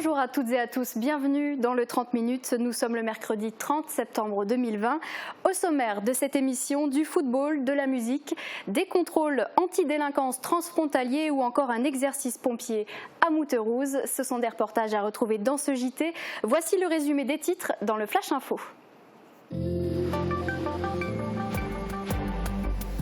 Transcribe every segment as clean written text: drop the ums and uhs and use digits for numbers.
Bonjour à toutes et à tous, bienvenue dans le 30 minutes. Nous sommes le mercredi 30 septembre 2020. Au sommaire de cette émission, du football, de la musique, des contrôles anti-délinquance transfrontaliers ou encore un exercice pompier à Mouterouz. Ce sont des reportages à retrouver dans ce JT. Voici le résumé des titres dans le Flash Info.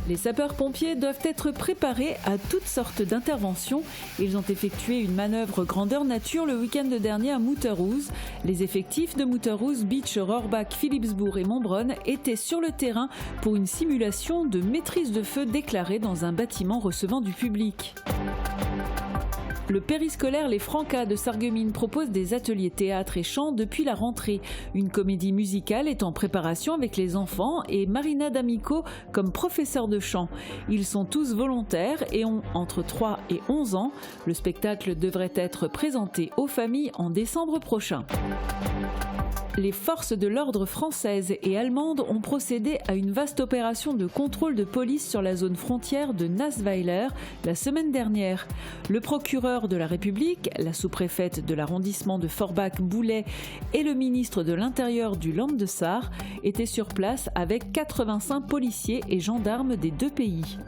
Les sapeurs-pompiers doivent être préparés à toutes sortes d'interventions. Ils ont effectué une manœuvre grandeur nature le week-end dernier à Mouterouz. Les effectifs de Mouterouz, Beach, Rohrbach, Philipsbourg et Montbronn étaient sur le terrain pour une simulation de maîtrise de feu déclarée dans un bâtiment recevant du public. Le périscolaire Les Francas de Sarreguemines propose des ateliers théâtre et chant depuis la rentrée. Une comédie musicale est en préparation avec les enfants et Marina D'Amico comme professeur de chant. Ils sont tous volontaires et ont entre 3 et 11 ans. Le spectacle devrait être présenté aux familles en décembre prochain. Les forces de l'ordre françaises et allemandes ont procédé à une vaste opération de contrôle de police sur la zone frontière de Nassweiler la semaine dernière. Le procureur de la République, la sous-préfète de l'arrondissement de Forbach-Boulay et le ministre de l'Intérieur du Land de Sarre étaient sur place avec 85 policiers et gendarmes des deux pays.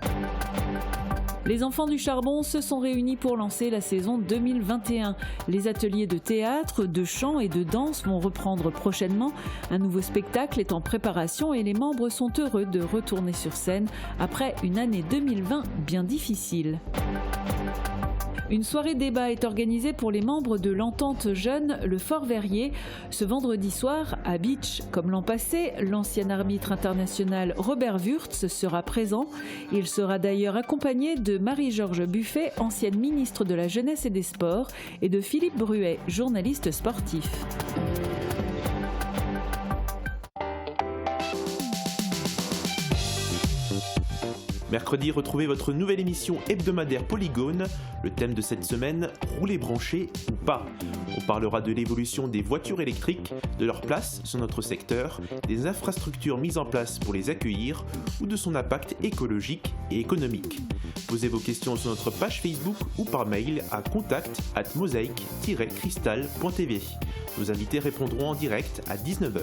Les enfants du charbon se sont réunis pour lancer la saison 2021. Les ateliers de théâtre, de chant et de danse vont reprendre prochainement. Un nouveau spectacle est en préparation et les membres sont heureux de retourner sur scène après une année 2020 bien difficile. Une soirée débat est organisée pour les membres de l'entente jeune Le Fort Verrier. Ce vendredi soir, à Beach, comme l'an passé, l'ancien arbitre international Robert Wurtz sera présent. Il sera d'ailleurs accompagné de Marie-Georges Buffet, ancienne ministre de la Jeunesse et des Sports, et de Philippe Bruet, journaliste sportif. Mercredi, retrouvez votre nouvelle émission hebdomadaire Polygone. Le thème de cette semaine, rouler branché ou pas. On parlera de l'évolution des voitures électriques, de leur place sur notre secteur, des infrastructures mises en place pour les accueillir ou de son impact écologique et économique. Posez vos questions sur notre page Facebook ou par mail à contact@mosaic-crystal.tv. Nos invités répondront en direct à 19h.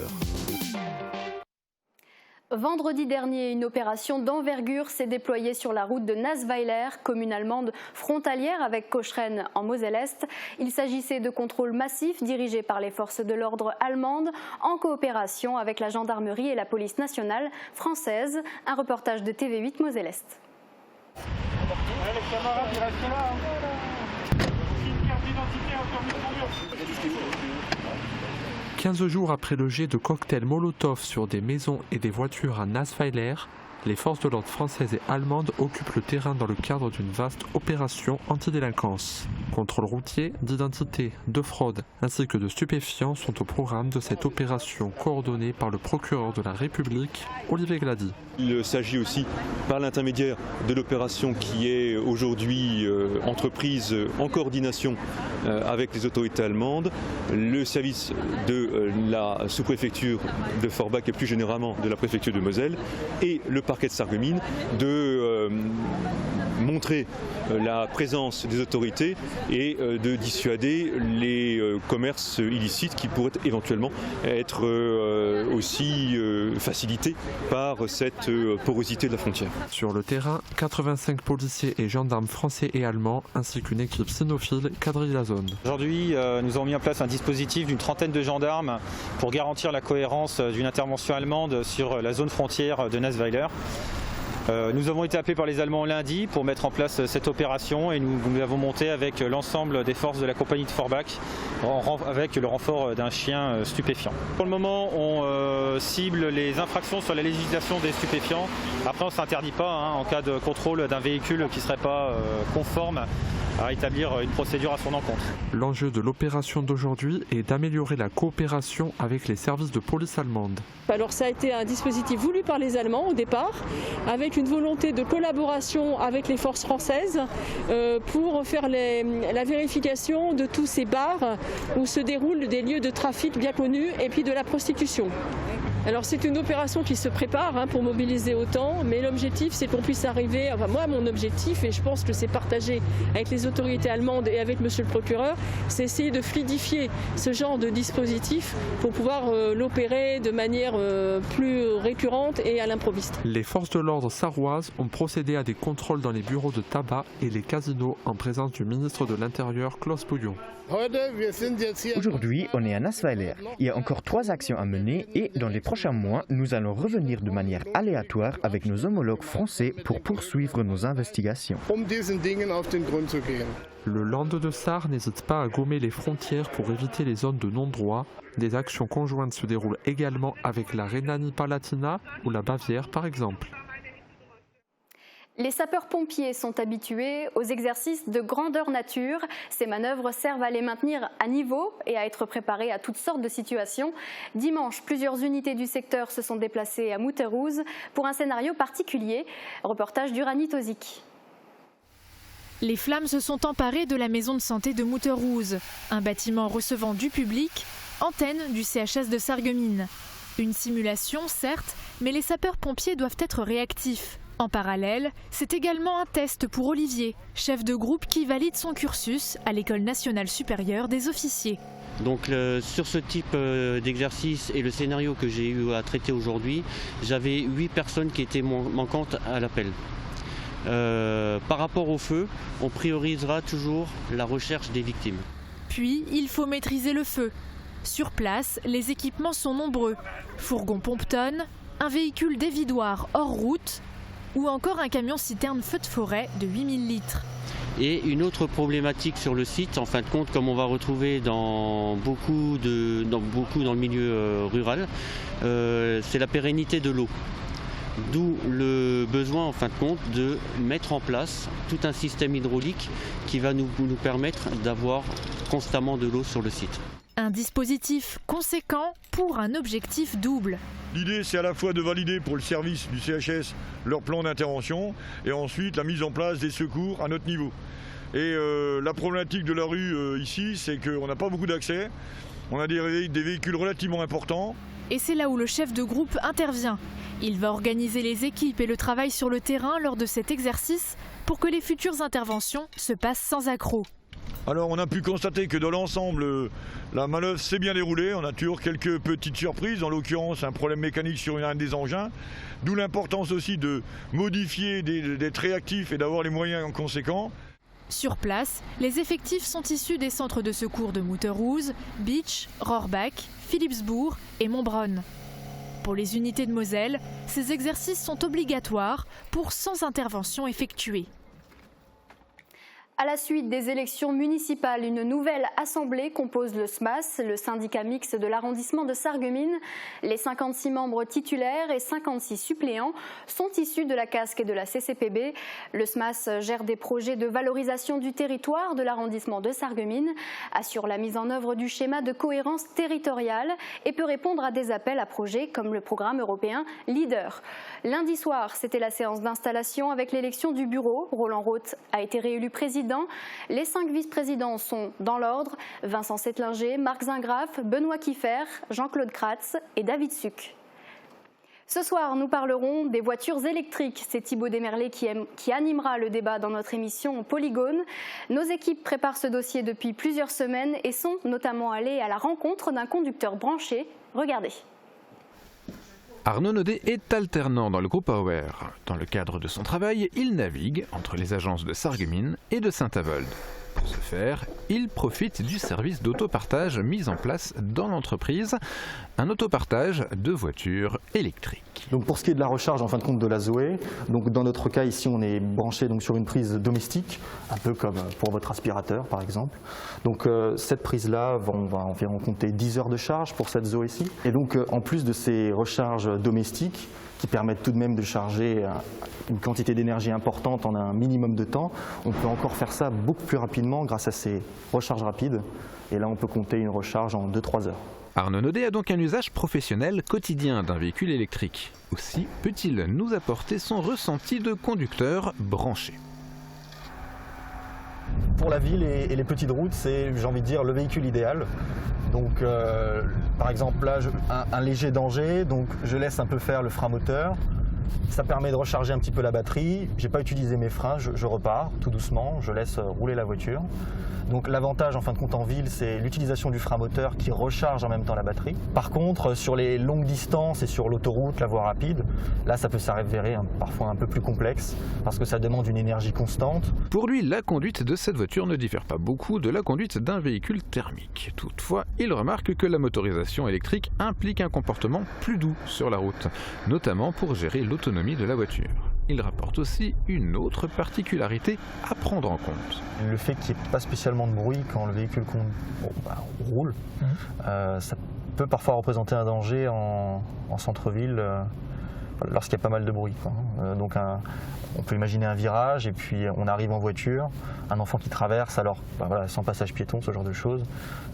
Vendredi dernier, une opération d'envergure s'est déployée sur la route de Nassweiler, commune allemande frontalière avec Cochrane en Moselle-Est. Il s'agissait de contrôles massifs dirigés par les forces de l'ordre allemandes en coopération avec la gendarmerie et la police nationale française. Un reportage de TV8 Moselle-Est. Les camarades, ils restent là. Une carte d'identité encore mieux. 15 jours après le jet de cocktails Molotov sur des maisons et des voitures à Nassweiler, les forces de l'ordre françaises et allemandes occupent le terrain dans le cadre d'une vaste opération antidélinquance. Contrôle routier, d'identité, de fraude ainsi que de stupéfiants sont au programme de cette opération coordonnée par le procureur de la République, Olivier Glady. Il s'agit aussi, par l'intermédiaire de l'opération qui est aujourd'hui entreprise en coordination avec les autorités allemandes, le service de la sous-préfecture de Forbach et plus généralement de la préfecture de Moselle et le parquet de Sarreguemines de montrer la présence des autorités et de dissuader les commerces illicites qui pourraient éventuellement être aussi facilités par cette porosité de la frontière. Sur le terrain, 85 policiers et gendarmes français et allemands ainsi qu'une équipe cynophile quadrille la zone. Aujourd'hui, nous avons mis en place un dispositif d'une trentaine de gendarmes pour garantir la cohérence d'une intervention allemande sur la zone frontière de Nassweiler. Nous avons été appelés par les Allemands lundi pour mettre en place cette opération et nous l'avons montée avec l'ensemble des forces de la compagnie de Forbach avec le renfort d'un chien stupéfiant. Pour le moment, on cible les infractions sur la législation des stupéfiants. Après, on ne s'interdit pas en cas de contrôle d'un véhicule qui ne serait pas conforme à établir une procédure à son encontre. L'enjeu de l'opération d'aujourd'hui est d'améliorer la coopération avec les services de police allemandes. Alors ça a été un dispositif voulu par les Allemands au départ, avec une volonté de collaboration avec les forces françaises pour faire la vérification de tous ces bars où se déroulent des lieux de trafic bien connus et puis de la prostitution. Alors c'est une opération qui se prépare pour mobiliser autant, mais l'objectif c'est qu'on puisse arriver, enfin moi mon objectif, et je pense que c'est partagé avec les autorités allemandes et avec monsieur le procureur, c'est essayer de fluidifier ce genre de dispositif pour pouvoir l'opérer de manière plus récurrente et à l'improviste. Les forces de l'ordre sarroises ont procédé à des contrôles dans les bureaux de tabac et les casinos en présence du ministre de l'Intérieur Klaus Bouillon. Aujourd'hui, on est à Nassweiler. Il y a encore 3 actions à mener et dans les prochains mois, nous allons revenir de manière aléatoire avec nos homologues français pour poursuivre nos investigations. Le Land de Sarre n'hésite pas à gommer les frontières pour éviter les zones de non-droit. Des actions conjointes se déroulent également avec la Rhénanie-Palatinat ou la Bavière par exemple. Les sapeurs-pompiers sont habitués aux exercices de grandeur nature. Ces manœuvres servent à les maintenir à niveau et à être préparés à toutes sortes de situations. Dimanche, plusieurs unités du secteur se sont déplacées à Mutterhus pour un scénario particulier. Reportage d'Uranie Tozik. Les flammes se sont emparées de la maison de santé de Mutterhus, un bâtiment recevant du public, antenne du CHS de Sarreguemines. Une simulation, certes, mais les sapeurs-pompiers doivent être réactifs. En parallèle, c'est également un test pour Olivier, chef de groupe qui valide son cursus à l'École nationale supérieure des officiers. Donc sur ce type d'exercice et le scénario que j'ai eu à traiter aujourd'hui, j'avais 8 personnes qui étaient manquantes à l'appel. Par rapport au feu, on priorisera toujours la recherche des victimes. Puis, il faut maîtriser le feu. Sur place, les équipements sont nombreux. Fourgon pompe-tonne, un véhicule dévidoir hors route, ou encore un camion-citerne feu de forêt de 8000 litres. Et une autre problématique sur le site, en fin de compte, comme on va retrouver dans beaucoup dans le milieu rural, c'est la pérennité de l'eau. D'où le besoin, en fin de compte, de mettre en place tout un système hydraulique qui va nous permettre d'avoir constamment de l'eau sur le site. Un dispositif conséquent pour un objectif double. L'idée, c'est à la fois de valider pour le service du CHS leur plan d'intervention et ensuite la mise en place des secours à notre niveau. Et la problématique de la rue ici, c'est qu'on n'a pas beaucoup d'accès. On a des véhicules relativement importants. Et c'est là où le chef de groupe intervient. Il va organiser les équipes et le travail sur le terrain lors de cet exercice pour que les futures interventions se passent sans accroc. Alors on a pu constater que dans l'ensemble, la manœuvre s'est bien déroulée. On a toujours quelques petites surprises, en l'occurrence un problème mécanique sur un des engins. D'où l'importance aussi de modifier, d'être réactif et d'avoir les moyens conséquents. Sur place, les effectifs sont issus des centres de secours de Mutterhus, Bitsch, Rohrbach, Philipsbourg et Montbronn. Pour les unités de Moselle, ces exercices sont obligatoires pour 100 interventions effectuées. À la suite des élections municipales, une nouvelle assemblée compose le SMAS, le syndicat mixte de l'arrondissement de Sarreguemines. Les 56 membres titulaires et 56 suppléants sont issus de la CASC et de la CCPB. Le SMAS gère des projets de valorisation du territoire de l'arrondissement de Sarreguemines, assure la mise en œuvre du schéma de cohérence territoriale et peut répondre à des appels à projets comme le programme européen LEADER. Lundi soir, c'était la séance d'installation avec l'élection du bureau. Roland Roth a été réélu président. Les 5 vice-présidents sont dans l'ordre: Vincent Settlinger, Marc Zingraf, Benoît Kieffer, Jean-Claude Kratz et David Suc. Ce soir, nous parlerons des voitures électriques. C'est Thibaut Desmerlet qui animera le débat dans notre émission Polygone. Nos équipes préparent ce dossier depuis plusieurs semaines et sont notamment allées à la rencontre d'un conducteur branché. Regardez. Arnaud Naudet est alternant dans le groupe Auer. Dans le cadre de son travail, il navigue entre les agences de Sarreguemines et de Saint-Avold. Pour ce faire, il profite du service d'autopartage mis en place dans l'entreprise, un autopartage de voitures électriques. Donc pour ce qui est de la recharge en fin de compte de la Zoé, donc dans notre cas ici on est branché donc sur une prise domestique, un peu comme pour votre aspirateur par exemple. Donc cette prise-là, on va environ compter 10 heures de charge pour cette Zoé-ci. Et donc en plus de ces recharges domestiques, qui permettent tout de même de charger une quantité d'énergie importante en un minimum de temps, on peut encore faire ça beaucoup plus rapidement grâce à ces recharges rapides. Et là, on peut compter une recharge en 2-3 heures. Arnaud Naudet a donc un usage professionnel quotidien d'un véhicule électrique. Aussi peut-il nous apporter son ressenti de conducteur branché. Pour la ville et les petites routes, c'est, j'ai envie de dire, le véhicule idéal. Donc par exemple là, un léger danger, donc je laisse un peu faire le frein moteur. Ça permet de recharger un petit peu la batterie. J'ai pas utilisé mes freins, je repars tout doucement, je laisse rouler la voiture. Donc l'avantage en fin de compte en ville, c'est l'utilisation du frein moteur qui recharge en même temps la batterie. Par contre, sur les longues distances et sur l'autoroute, la voie rapide, là ça peut s'avérer parfois un peu plus complexe parce que ça demande une énergie constante. Pour lui, la conduite de cette voiture ne diffère pas beaucoup de la conduite d'un véhicule thermique. Toutefois, il remarque que la motorisation électrique implique un comportement plus doux sur la route, notamment pour gérer l'autonomie de la voiture. Il rapporte aussi une autre particularité à prendre en compte. Le fait qu'il n'y ait pas spécialement de bruit quand le véhicule roule, ça peut parfois représenter un danger en centre-ville lorsqu'il y a pas mal de bruit. Donc on peut imaginer un virage et puis on arrive en voiture, un enfant qui traverse, alors sans passage piéton, ce genre de choses,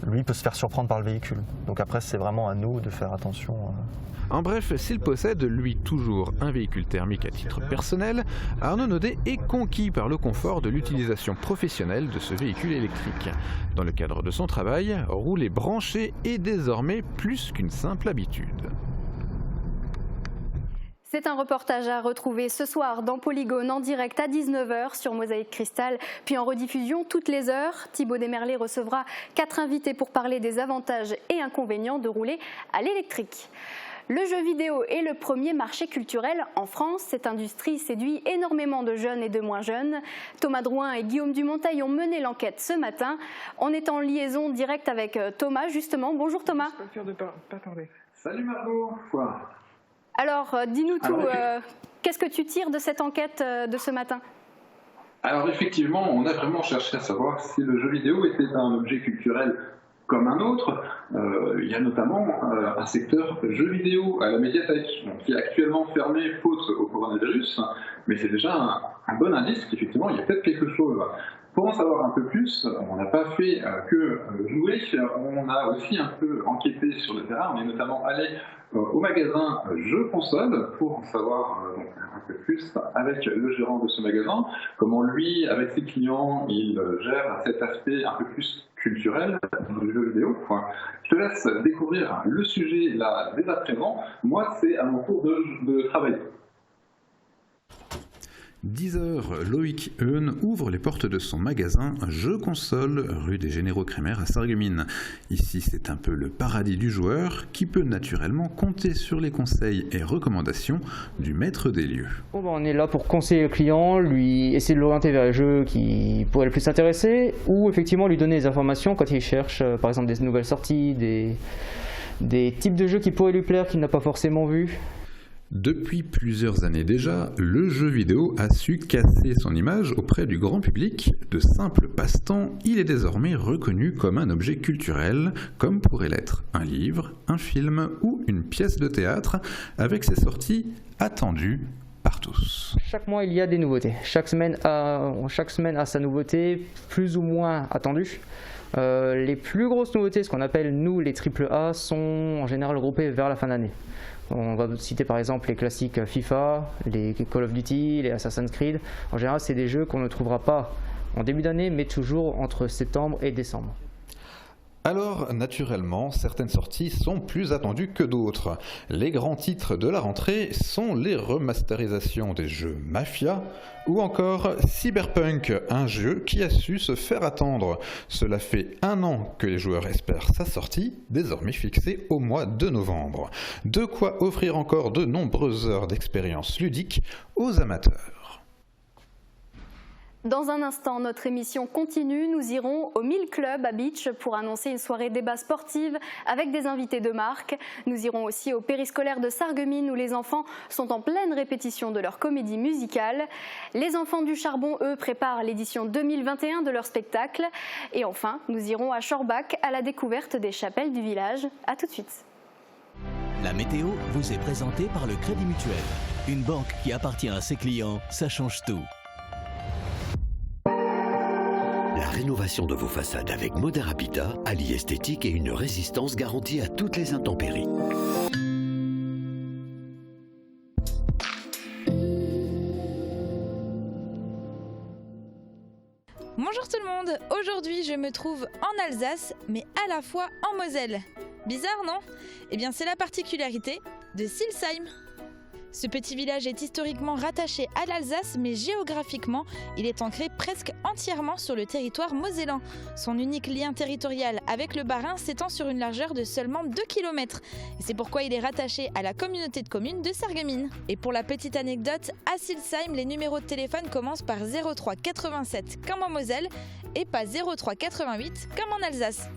lui peut se faire surprendre par le véhicule. Donc après c'est vraiment à nous de faire attention. En bref, s'il possède, lui, toujours un véhicule thermique à titre personnel, Arnaud Naudet est conquis par le confort de l'utilisation professionnelle de ce véhicule électrique. Dans le cadre de son travail, rouler branché est désormais plus qu'une simple habitude. C'est un reportage à retrouver ce soir dans Polygone en direct à 19h sur Mosaïque Cristal, puis en rediffusion toutes les heures. Thibaut Desmerlet recevra 4 invités pour parler des avantages et inconvénients de rouler à l'électrique. Le jeu vidéo est le premier marché culturel en France. Cette industrie séduit énormément de jeunes et de moins jeunes. Thomas Drouin et Guillaume Dumonteil ont mené l'enquête ce matin. On est en liaison directe avec Thomas, justement. Bonjour Thomas. Salut Margot. Alors, dis-nous tout. Qu'est-ce que tu tires de cette enquête de ce matin ? Alors effectivement, on a vraiment cherché à savoir si le jeu vidéo était un objet culturel comme un autre. Il y a notamment un secteur jeux vidéo à la médiathèque, qui est actuellement fermé faute au coronavirus, mais c'est déjà un bon indice qu'effectivement il y a peut-être quelque chose. Pour en savoir un peu plus, on n'a pas fait que jouer, on a aussi un peu enquêté sur le terrain, on est notamment allé au magasin Jeux Console pour en savoir un peu plus avec le gérant de ce magasin, comment lui, avec ses clients, il gère cet aspect un peu plus culturel du jeu vidéo. Je te laisse découvrir le sujet là dès à présent. Moi, c'est à mon tour de travailler. 10h, Loïc Heun ouvre les portes de son magasin Jeux Console, rue des Généraux Crémer à Sarreguemines. Ici, c'est un peu le paradis du joueur qui peut naturellement compter sur les conseils et recommandations du maître des lieux. On est là pour conseiller le client, lui essayer de l'orienter vers les jeux qui pourraient le plus intéresser, ou effectivement lui donner des informations quand il cherche par exemple des nouvelles sorties, des types de jeux qui pourraient lui plaire qu'il n'a pas forcément vu. Depuis plusieurs années déjà, le jeu vidéo a su casser son image auprès du grand public. De simple passe-temps, il est désormais reconnu comme un objet culturel, comme pourrait l'être un livre, un film ou une pièce de théâtre, avec ses sorties attendues par tous. Chaque mois, il y a des nouveautés. Chaque semaine a sa nouveauté, plus ou moins attendue. Les plus grosses nouveautés, ce qu'on appelle nous les AAA, sont en général regroupées vers la fin d'année. On va citer par exemple les classiques FIFA, les Call of Duty, les Assassin's Creed. En général, c'est des jeux qu'on ne trouvera pas en début d'année, mais toujours entre septembre et décembre. Alors, naturellement, certaines sorties sont plus attendues que d'autres. Les grands titres de la rentrée sont les remasterisations des jeux Mafia ou encore Cyberpunk, un jeu qui a su se faire attendre. Cela fait 1 an que les joueurs espèrent sa sortie, désormais fixée au mois de novembre. De quoi offrir encore de nombreuses heures d'expérience ludique aux amateurs. Dans un instant, notre émission continue. Nous irons au 1000 Club à Beach pour annoncer une soirée débat sportive avec des invités de marque. Nous irons aussi au périscolaire de Sarreguemines où les enfants sont en pleine répétition de leur comédie musicale. Les enfants du charbon, eux, préparent l'édition 2021 de leur spectacle. Et enfin, nous irons à Schorbach à la découverte des chapelles du village. À tout de suite. La météo vous est présentée par le Crédit Mutuel. Une banque qui appartient à ses clients, ça change tout. La rénovation de vos façades avec Modern Habitat allie esthétique et une résistance garantie à toutes les intempéries. Bonjour tout le monde, aujourd'hui je me trouve en Alsace, mais à la fois en Moselle. Bizarre, non? Eh bien c'est la particularité de Silsheim. Ce petit village est historiquement rattaché à l'Alsace, mais géographiquement, il est ancré presque entièrement sur le territoire mosellan. Son unique lien territorial avec le Bas-Rhin s'étend sur une largeur de seulement 2 km. Et c'est pourquoi il est rattaché à la communauté de communes de Sarreguemines. Et pour la petite anecdote, à Silsheim, les numéros de téléphone commencent par 03 87 comme en Moselle et pas 03 88 comme en Alsace.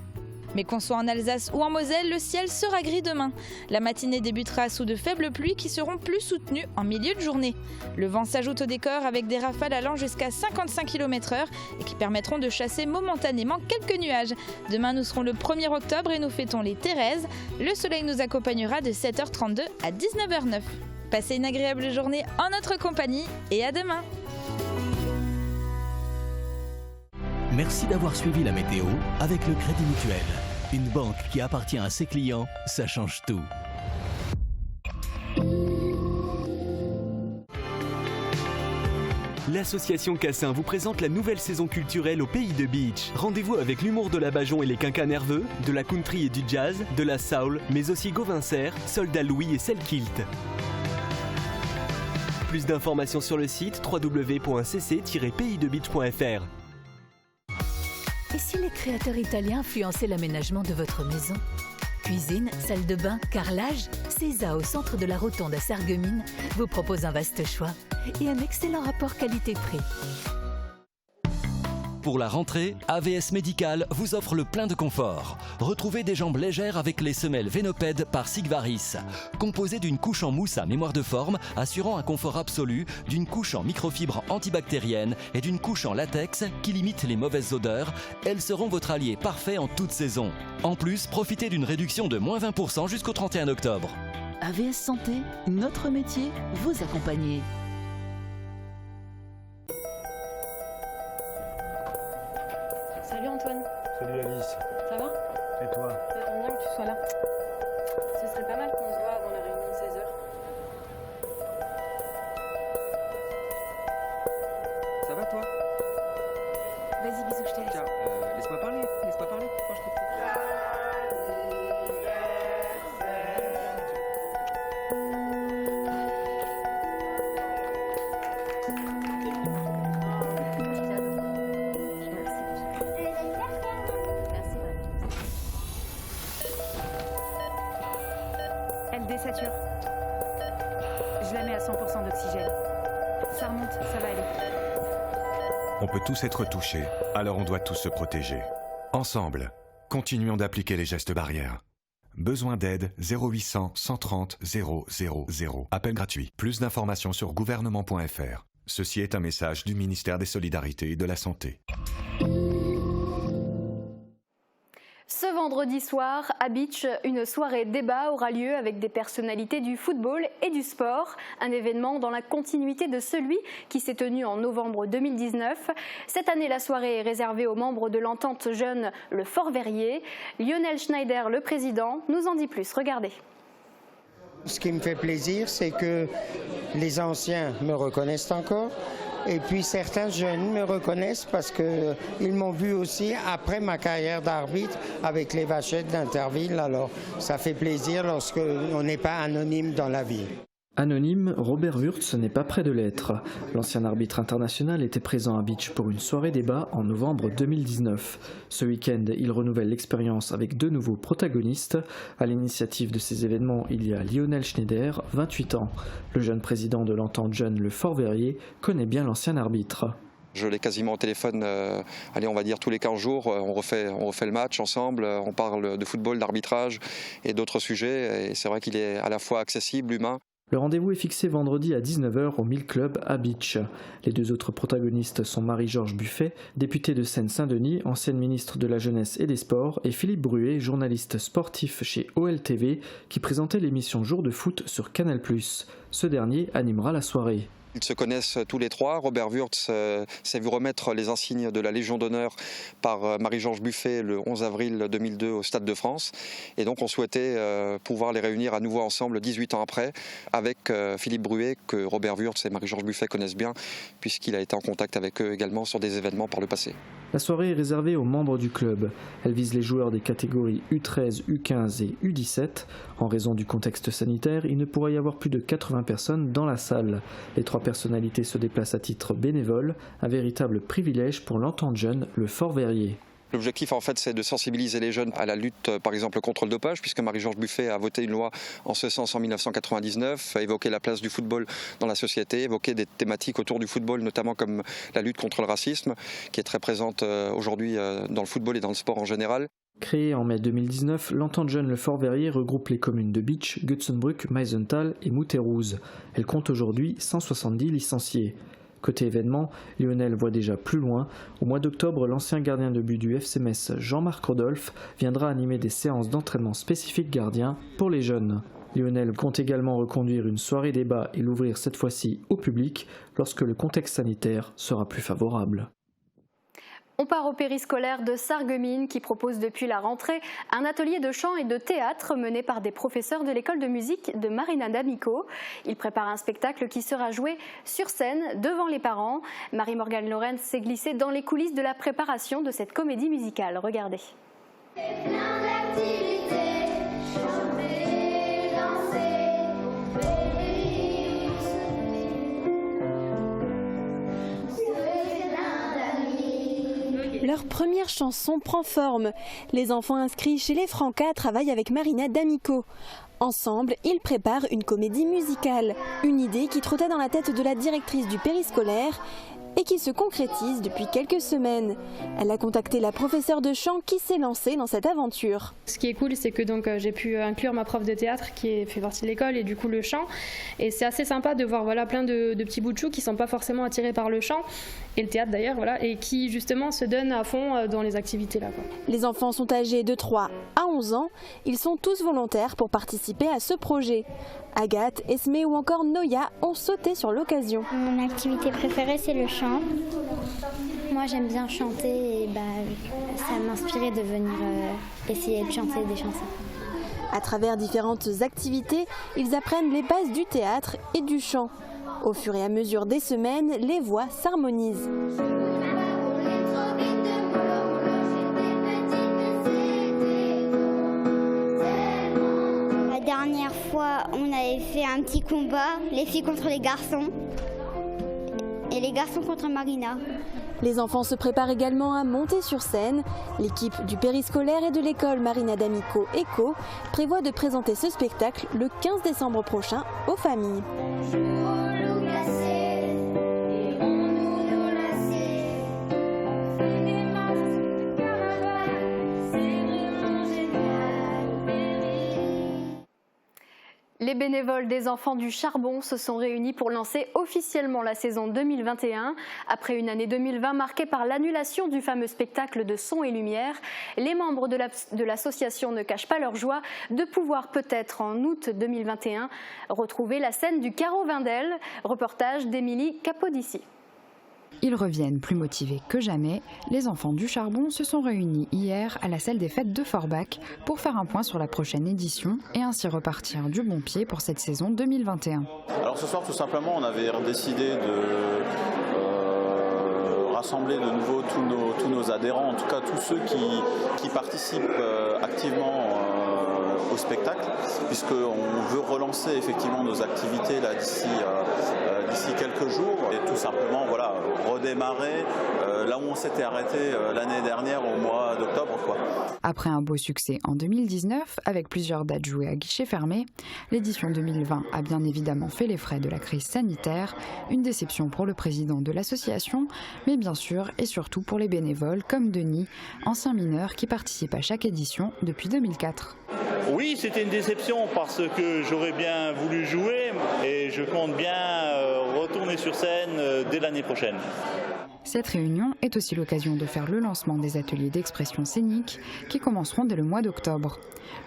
Mais qu'on soit en Alsace ou en Moselle, le ciel sera gris demain. La matinée débutera sous de faibles pluies qui seront plus soutenues en milieu de journée. Le vent s'ajoute au décor avec des rafales allant jusqu'à 55 km/h et qui permettront de chasser momentanément quelques nuages. Demain, nous serons le 1er octobre et nous fêtons les Thérèses. Le soleil nous accompagnera de 7h32 à 19h09. Passez une agréable journée en notre compagnie et à demain. Merci d'avoir suivi la météo avec le Crédit Mutuel. Une banque qui appartient à ses clients, ça change tout. L'association Cassin vous présente la nouvelle saison culturelle au Pays de Beach. Rendez-vous avec l'humour de la Bajon et les quinquas nerveux, de la country et du jazz, de la soul, mais aussi Gauvin Serre, Soldat Louis et Selkilt. Plus d'informations sur le site www.cc-paysdebeach.fr. Et si les créateurs italiens influençaient l'aménagement de votre maison? Cuisine, salle de bain, carrelage, Cesa au centre de la Rotonde à Sarreguemines vous propose un vaste choix et un excellent rapport qualité-prix. Pour la rentrée, AVS Médical vous offre le plein de confort. Retrouvez des jambes légères avec les semelles Vénopède par Sigvaris. Composées d'une couche en mousse à mémoire de forme, assurant un confort absolu, d'une couche en microfibres antibactériennes et d'une couche en latex qui limite les mauvaises odeurs, elles seront votre allié parfait en toute saison. En plus, profitez d'une réduction de moins 20% jusqu'au 31 octobre. AVS Santé, notre métier, vous accompagner. Salut Antoine. Salut Alice. Ça va? Et toi? Ça tombe bien que tu sois là. Ce serait pas mal qu'on se voit avant la réunion de 16h. Ça va toi? Vas-y, bisous, je te laisse. Tiens, laisse-moi parler. Moi, je t'écoute. Elle désature. Je la mets à 100% d'oxygène. Ça remonte, ça va aller. On peut tous être touchés, alors on doit tous se protéger. Ensemble, continuons d'appliquer les gestes barrières. Besoin d'aide 0800 130 000. Appel gratuit. Plus d'informations sur gouvernement.fr. Ceci est un message du ministère des Solidarités et de la Santé. Ce vendredi soir, à Beach, une soirée débat aura lieu avec des personnalités du football et du sport. Un événement dans la continuité de celui qui s'est tenu en novembre 2019. Cette année, la soirée est réservée aux membres de l'entente jeune Le Fort Verrier. Lionel Schneider, le président, nous en dit plus. Regardez. Ce qui me fait plaisir, c'est que les anciens me reconnaissent encore. Et puis certains jeunes me reconnaissent parce qu'ils m'ont vu aussi après ma carrière d'arbitre avec les Vachettes d'Interville. Alors ça fait plaisir lorsqu'on n'est pas anonyme dans la vie. Anonyme, Robert Wurtz n'est pas près de l'être. L'ancien arbitre international était présent à Beach pour une soirée débat en novembre 2019. Ce week-end, il renouvelle l'expérience avec deux nouveaux protagonistes. À l'initiative de ces événements, il y a Lionel Schneider, 28 ans. Le jeune président de l'entente jeune Le Fort Verrier connaît bien l'ancien arbitre. Je l'ai quasiment au téléphone, on va dire tous les 15 jours, on refait le match ensemble, on parle de football, d'arbitrage et d'autres sujets. Et c'est vrai qu'il est à la fois accessible, humain. Le rendez-vous est fixé vendredi à 19h au Mill Club à Beach. Les deux autres protagonistes sont Marie-Georges Buffet, députée de Seine-Saint-Denis, ancienne ministre de la Jeunesse et des Sports, et Philippe Bruet, journaliste sportif chez OLTV, qui présentait l'émission Jour de foot sur Canal+. Ce dernier animera la soirée. Ils se connaissent tous les trois. Robert Wurtz s'est vu remettre les insignes de la Légion d'honneur par Marie-Georges Buffet le 11 avril 2002 au Stade de France. Et donc on souhaitait pouvoir les réunir à nouveau ensemble 18 ans après avec Philippe Bruet, que Robert Wurtz et Marie-Georges Buffet connaissent bien puisqu'il a été en contact avec eux également sur des événements par le passé. La soirée est réservée aux membres du club. Elle vise les joueurs des catégories U13, U15 et U17. En raison du contexte sanitaire, il ne pourra y avoir plus de 80 personnes dans la salle. Les 3 personnalités se déplacent à titre bénévole, un véritable privilège pour l'Entente Jeune, le Fort Verrier. L'objectif en fait c'est de sensibiliser les jeunes à la lutte par exemple contre le dopage, puisque Marie-Georges Buffet a voté une loi en ce sens en 1999, a évoqué la place du football dans la société, évoqué des thématiques autour du football, notamment comme la lutte contre le racisme, qui est très présente aujourd'hui dans le football et dans le sport en général. Créée en mai 2019, l'Entente Jeune Le Fort Verrier regroupe les communes de Bitche, Gutzenbrück, Meisenthal et Mouterrouze. Elle compte aujourd'hui 170 licenciés. Côté événement, Lionel voit déjà plus loin. Au mois d'octobre, l'ancien gardien de but du FC Metz, Jean-Marc Rodolphe, viendra animer des séances d'entraînement spécifiques gardiens pour les jeunes. Lionel compte également reconduire une soirée débat et l'ouvrir cette fois-ci au public lorsque le contexte sanitaire sera plus favorable. On part au périscolaire de Sarreguemines qui propose depuis la rentrée un atelier de chant et de théâtre mené par des professeurs de l'école de musique de Marina D'Amico. Ils préparent un spectacle qui sera joué sur scène devant les parents. Marie-Morgane Lorenz s'est glissée dans les coulisses de la préparation de cette comédie musicale. Regardez. Leur première chanson prend forme. Les enfants inscrits chez les Francas travaillent avec Marina D'Amico. Ensemble, ils préparent une comédie musicale. Une idée qui trottait dans la tête de la directrice du périscolaire et qui se concrétise depuis quelques semaines. Elle a contacté la professeure de chant qui s'est lancée dans cette aventure. Ce qui est cool, c'est que j'ai pu inclure ma prof de théâtre qui fait partie de l'école et du coup le chant. Et c'est assez sympa de voir plein de petits bouts de chou qui ne sont pas forcément attirés par le chant et le théâtre d'ailleurs, et qui justement se donnent à fond dans les activités là. Les enfants sont âgés de 3 à 11 ans. Ils sont tous volontaires pour participer à ce projet. Agathe, Esmé ou encore Noya ont sauté sur l'occasion. Mon activité préférée, c'est le chant. Moi, j'aime bien chanter et ça m'inspirait de venir essayer de chanter des chansons. À travers différentes activités, ils apprennent les bases du théâtre et du chant. Au fur et à mesure des semaines, les voix s'harmonisent. La dernière fois, on avait fait un petit combat, les filles contre les garçons et les garçons contre Marina. Les enfants se préparent également à monter sur scène. L'équipe du périscolaire et de l'école Marina D'Amico ECO prévoit de présenter ce spectacle le 15 décembre prochain aux familles. Les bénévoles des Enfants du Charbon se sont réunis pour lancer officiellement la saison 2021. Après une année 2020 marquée par l'annulation du fameux spectacle de son et lumière, les membres de l'association ne cachent pas leur joie de pouvoir peut-être en août 2021 retrouver la scène du Carreau Vindel. Reportage d'Émilie Capodici. Ils reviennent plus motivés que jamais. Les Enfants du Charbon se sont réunis hier à la salle des fêtes de Forbach pour faire un point sur la prochaine édition et ainsi repartir du bon pied pour cette saison 2021. Alors ce soir, tout simplement, on avait décidé de rassembler de nouveau tous nos adhérents, en tout cas tous ceux qui participent activement au spectacle, puisqu'on veut relancer effectivement nos activités là d'ici quelques jours et tout simplement redémarrer là où on s'était arrêté l'année dernière au mois d'octobre. Après un beau succès en 2019 avec plusieurs dates jouées à guichet fermé, l'édition 2020 a bien évidemment fait les frais de la crise sanitaire, une déception pour le président de l'association, mais bien sûr et surtout pour les bénévoles comme Denis, ancien mineur qui participe à chaque édition depuis 2004. Oui, c'était une déception parce que j'aurais bien voulu jouer et je compte bien retourner retourner sur scène dès l'année prochaine. Cette réunion est aussi l'occasion de faire le lancement des ateliers d'expression scénique qui commenceront dès le mois d'octobre.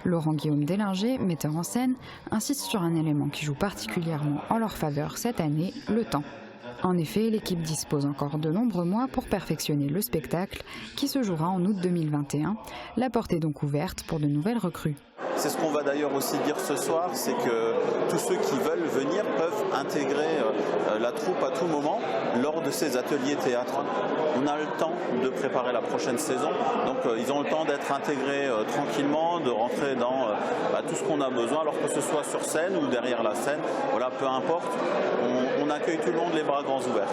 Laurent-Guillaume Délinger, metteur en scène, insiste sur un élément qui joue particulièrement en leur faveur cette année, le temps. En effet, l'équipe dispose encore de nombreux mois pour perfectionner le spectacle qui se jouera en août 2021. La porte est donc ouverte pour de nouvelles recrues. C'est ce qu'on va d'ailleurs aussi dire ce soir, c'est que tous ceux qui veulent venir peuvent intégrer la troupe à tout moment lors de ces ateliers théâtre. On a le temps de préparer la prochaine saison, donc ils ont le temps d'être intégrés tranquillement, de rentrer dans tout ce qu'on a besoin, alors que ce soit sur scène ou derrière la scène, voilà, peu importe, on accueille tout le monde les bras grands ouverts.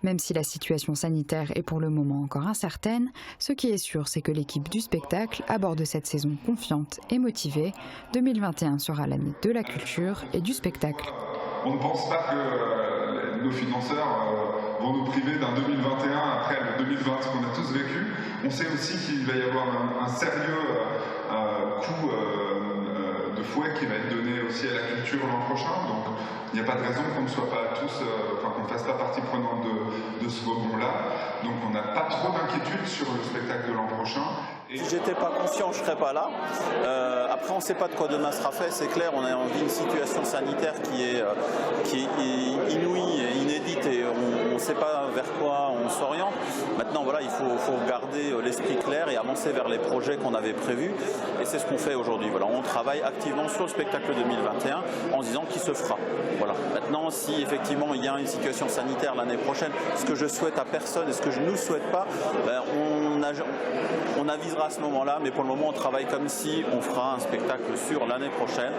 Même si la situation sanitaire est pour le moment encore incertaine, ce qui est sûr, c'est que l'équipe du spectacle aborde cette saison confiante et motivée. 2021 sera l'année de la culture et du spectacle. On ne pense pas que nos financeurs vont nous priver d'un 2021 après le 2020 qu'on a tous vécu. On sait aussi qu'il va y avoir un sérieux coup de fouet qui va être donné aussi à la culture l'an prochain. Donc il n'y a pas de raison qu'on ne soit pas tous, qu'on ne fasse pas partie prenante de ce rebond-là. Donc on n'a pas trop d'inquiétude sur le spectacle de l'an prochain. Si j'étais pas conscient, je serais pas là. Après, on ne sait pas de quoi demain sera fait. C'est clair, on a envie d'une situation sanitaire qui est inouïe et inédite et on ne sait pas vers quoi on s'oriente. Maintenant, voilà, il faut garder l'esprit clair et avancer vers les projets qu'on avait prévus. Et c'est ce qu'on fait aujourd'hui. Voilà, on travaille activement sur le spectacle 2021 en se disant qu'il se fera. Voilà. Maintenant, si effectivement il y a une situation sanitaire l'année prochaine, ce que je souhaite à personne et ce que je ne nous souhaite pas, on avisera à ce moment-là, mais pour le moment on travaille comme si on fera un spectacle sur l'année prochaine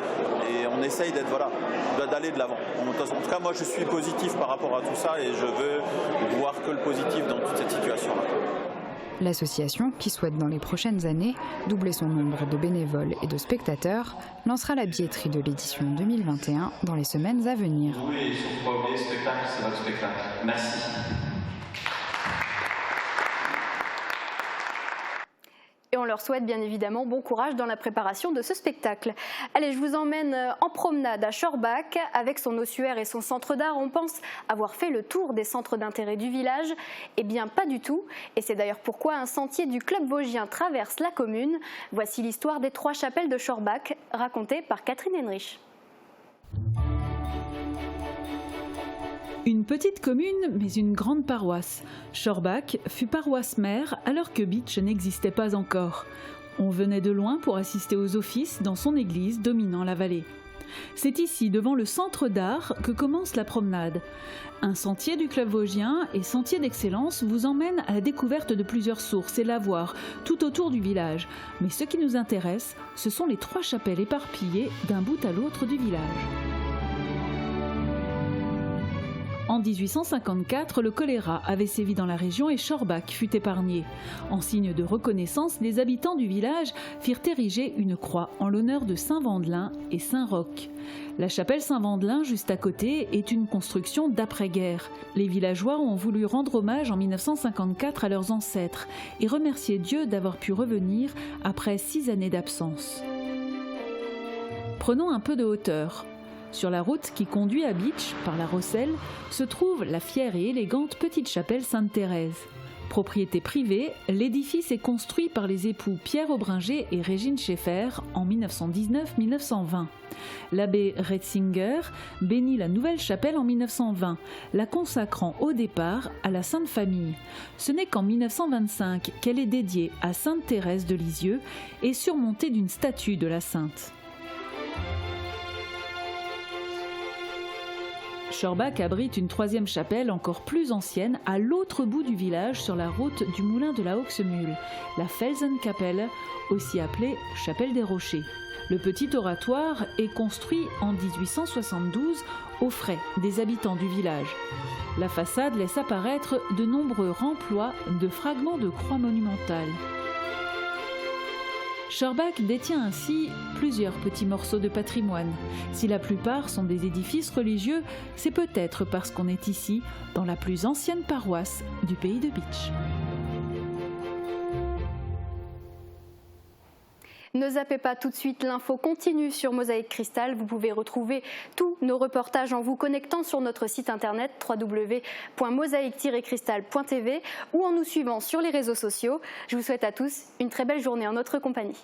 et on essaye d'aller de l'avant. En tout cas, moi je suis positif par rapport à tout ça et je veux voir que le positif dans toute cette situation-là. L'association, qui souhaite dans les prochaines années doubler son nombre de bénévoles et de spectateurs, lancera la billetterie de l'édition 2021 dans les semaines à venir. Oui, et surtout pas oublier, spectacle, c'est votre spectacle. Merci. Et on leur souhaite bien évidemment bon courage dans la préparation de ce spectacle. Allez, je vous emmène en promenade à Schorbach. Avec son ossuaire et son centre d'art, on pense avoir fait le tour des centres d'intérêt du village. Eh bien, pas du tout. Et c'est d'ailleurs pourquoi un sentier du Club Vosgien traverse la commune. Voici l'histoire des 3 chapelles de Schorbach, racontée par Catherine Henrich. Une petite commune, mais une grande paroisse. Schorbach fut paroisse mère alors que Bitche n'existait pas encore. On venait de loin pour assister aux offices dans son église dominant la vallée. C'est ici, devant le centre d'art, que commence la promenade. Un sentier du Club Vosgien et sentier d'excellence vous emmène à la découverte de plusieurs sources et lavoirs tout autour du village. Mais ce qui nous intéresse, ce sont les 3 chapelles éparpillées d'un bout à l'autre du village. En 1854, le choléra avait sévi dans la région et Schorbach fut épargné. En signe de reconnaissance, les habitants du village firent ériger une croix en l'honneur de Saint-Vendelin et Saint-Roch. La chapelle Saint-Vendelin, juste à côté, est une construction d'après-guerre. Les villageois ont voulu rendre hommage en 1954 à leurs ancêtres et remercier Dieu d'avoir pu revenir après 6 années d'absence. Prenons un peu de hauteur. Sur la route qui conduit à Bitche, par la Rosselle, se trouve la fière et élégante petite chapelle Sainte-Thérèse. Propriété privée, l'édifice est construit par les époux Pierre Aubringer et Régine Schaeffer en 1919-1920. L'abbé Retzinger bénit la nouvelle chapelle en 1920, la consacrant au départ à la Sainte Famille. Ce n'est qu'en 1925 qu'elle est dédiée à Sainte Thérèse de Lisieux et surmontée d'une statue de la sainte. Schorbach abrite une 3e chapelle encore plus ancienne à l'autre bout du village sur la route du moulin de la Auxemühle, la Felsenkapelle, aussi appelée chapelle des Rochers. Le petit oratoire est construit en 1872 aux frais des habitants du village. La façade laisse apparaître de nombreux remplois de fragments de croix monumentales. Schorbach détient ainsi plusieurs petits morceaux de patrimoine. Si la plupart sont des édifices religieux, c'est peut-être parce qu'on est ici, dans la plus ancienne paroisse du pays de Bitche. Ne zappez pas tout de suite, l'info continue sur Mosaïque Cristal. Vous pouvez retrouver tous nos reportages en vous connectant sur notre site internet www.mosaïque-cristal.tv ou en nous suivant sur les réseaux sociaux. Je vous souhaite à tous une très belle journée en notre compagnie.